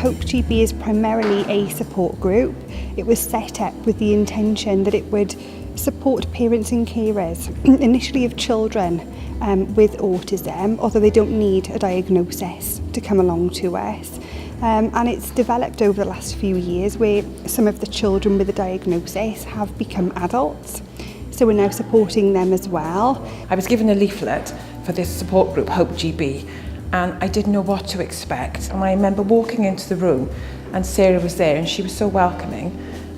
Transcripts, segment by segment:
Hope GB is primarily a support group. It was set up with the intention that it would support parents and carers, initially of children with autism, although they don't need a diagnosis to come along to us. And it's developed over the last few years where some of the children with a diagnosis have become adults. So we're now supporting them as well. I was given a leaflet for this support group, Hope GB, and I didn't know what to expect. And I remember walking into the room and Sarah was there and she was so welcoming.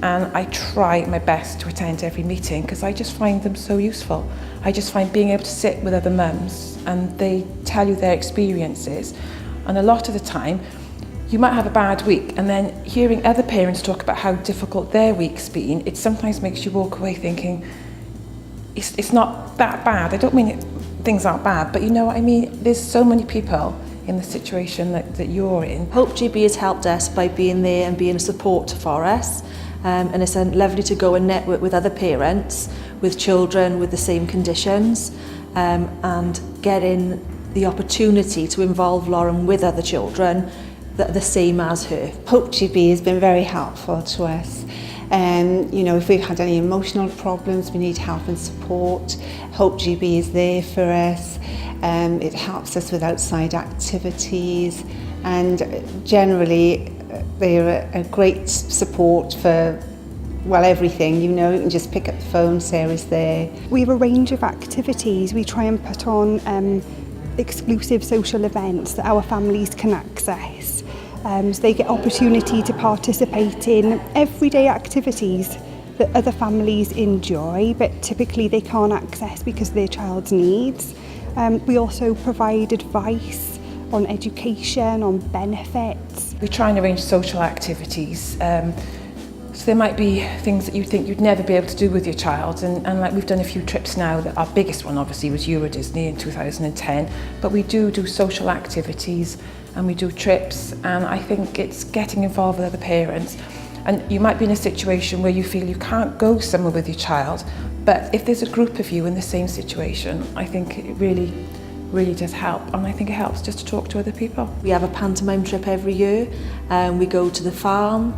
And I try my best to attend every meeting because I just find them so useful. I just find being able to sit with other mums and they tell you their experiences. And a lot of the time, you might have a bad week and then hearing other parents talk about how difficult their week's been, it sometimes makes you walk away thinking, it's not that bad. I don't mean things aren't bad, but you know what I mean? There's so many people in the situation that you're in. Hope GB has helped us by being there and being a support for us. And it's lovely to go and network with other parents, with children with the same conditions, and getting the opportunity to involve Lauren with other children that are the same as her. Hope GB has been very helpful to us. You know, if we've had any emotional problems, we need help and support, Hope GB is there for us. It helps us with outside activities, and generally they're a great support for, well, everything. You know, you can just pick up the phone, Sarah's there. We have a range of activities. We try and put on exclusive social events that our families can access. So they get opportunity to participate in everyday activities that other families enjoy, but typically they can't access because of their child's needs. We also provide advice on education, on benefits. We try and arrange social activities. So there might be things that you think you'd never be able to do with your child, and like we've done a few trips now. Our biggest one obviously was Euro Disney in 2010, but we do social activities and we do trips, and I think it's getting involved with other parents. And you might be in a situation where you feel you can't go somewhere with your child, but if there's a group of you in the same situation, I think it really does help, and I think it helps just to talk to other people. We have a pantomime trip every year, we go to the farm,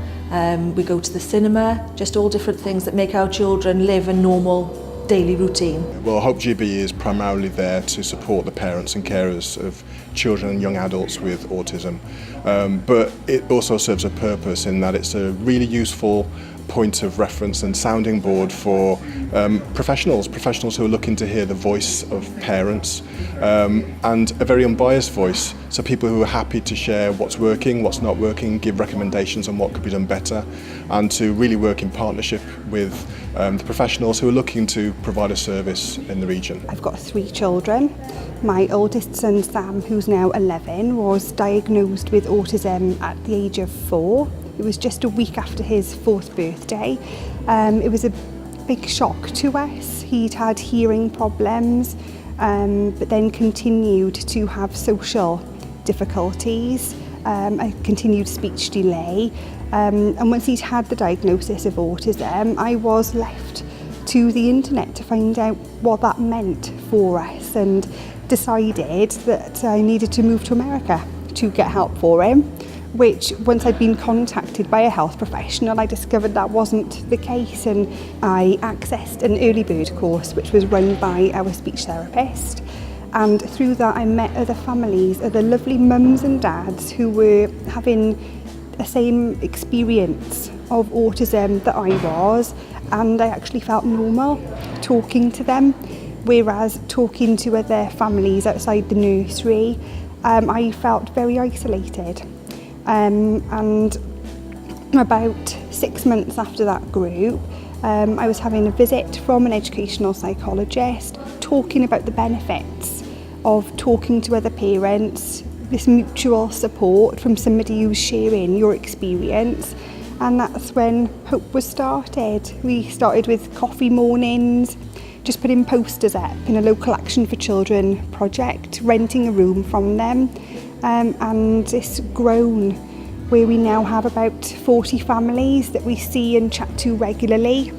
we go to the cinema, just all different things that make our children live a normal daily routine. Well, Hope GB is primarily there to support the parents and carers of children and young adults with autism, but it also serves a purpose in that it's a really useful point of reference and sounding board for professionals who are looking to hear the voice of parents, and a very unbiased voice, so people who are happy to share what's working, what's not working, give recommendations on what could be done better, and to really work in partnership with the professionals who are looking to provide a service in the region. I've got 3 children. My oldest son Sam, who's now 11, was diagnosed with autism at the age of 4. It was just a week after his 4th birthday. It was a big shock to us. He'd had hearing problems, but then continued to have social difficulties, a continued speech delay. And once he'd had the diagnosis of autism, I was left to the internet to find out what that meant for us, and decided that I needed to move to America to get help for him, which once I'd been contacted by a health professional, I discovered that wasn't the case, and I accessed an early bird course which was run by our speech therapist, and through that I met other families, other lovely mums and dads who were having the same experience of autism that I was, and I actually felt normal talking to them, whereas talking to other families outside the nursery, I felt very isolated. And about 6 months after that group, I was having a visit from an educational psychologist talking about the benefits of talking to other parents, this mutual support from somebody who's sharing your experience, and that's when Hope was started. We started with coffee mornings, just putting posters up in a local Action for Children project, renting a room from them, and it's grown where we now have about 40 families that we see and chat to regularly,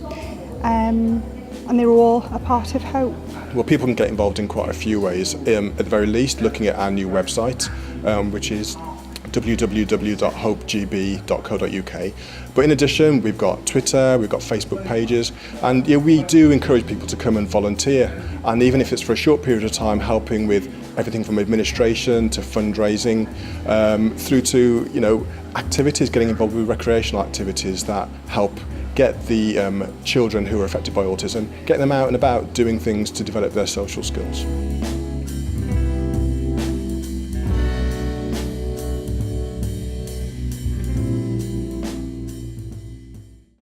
and they're all a part of Hope. Well, people can get involved in quite a few ways. At the very least, looking at our new website, which is www.hopegb.co.uk. But in addition, we've got Twitter, we've got Facebook pages, and we do encourage people to come and volunteer. And even if it's for a short period of time, helping with everything from administration to fundraising, through to activities, getting involved with recreational activities that help get the children who are affected by autism, get them out and about doing things to develop their social skills.